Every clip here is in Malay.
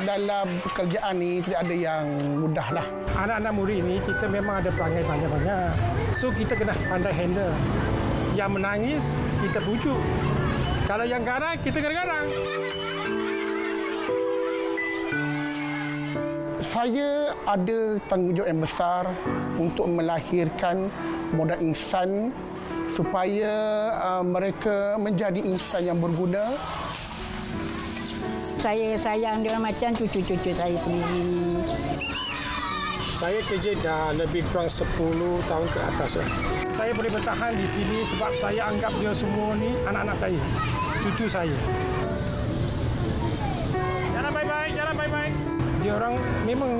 dalam pekerjaan ni tidak ada yang mudah lah. Anak-anak murid ni kita memang ada perangai banyak-banyak. So kita kena pandai handle. Yang menangis kita pujuk. Kalau yang garang kita garang. Saya ada tanggungjawab yang besar untuk melahirkan modal insan supaya mereka menjadi insan yang berguna. Saya sayang dia macam cucu-cucu saya sendiri. Saya kerja dah lebih kurang 10 tahun ke atas. Saya boleh bertahan di sini sebab saya anggap dia semua ni anak-anak saya, cucu saya. Jalan baik-baik, jalan baik-baik. Dia orang memang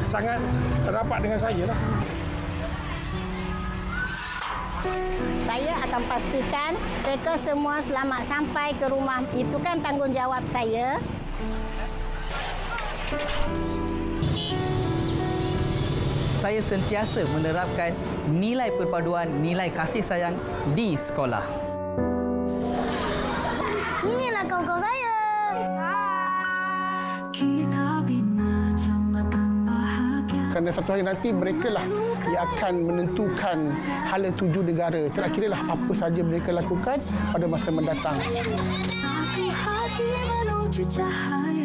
sangat rapat dengan saya lah. Saya akan pastikan mereka semua selamat sampai ke rumah. Itu kan tanggungjawab saya. Saya sentiasa menerapkan nilai perpaduan, nilai kasih sayang di sekolah. Inilah kawan-kawan saya. Kerana satu hari nanti mereka lah yang akan menentukan hala tuju negara. Kira-kira lah apa saja mereka lakukan pada masa mendatang. Satu hati menuju cahaya.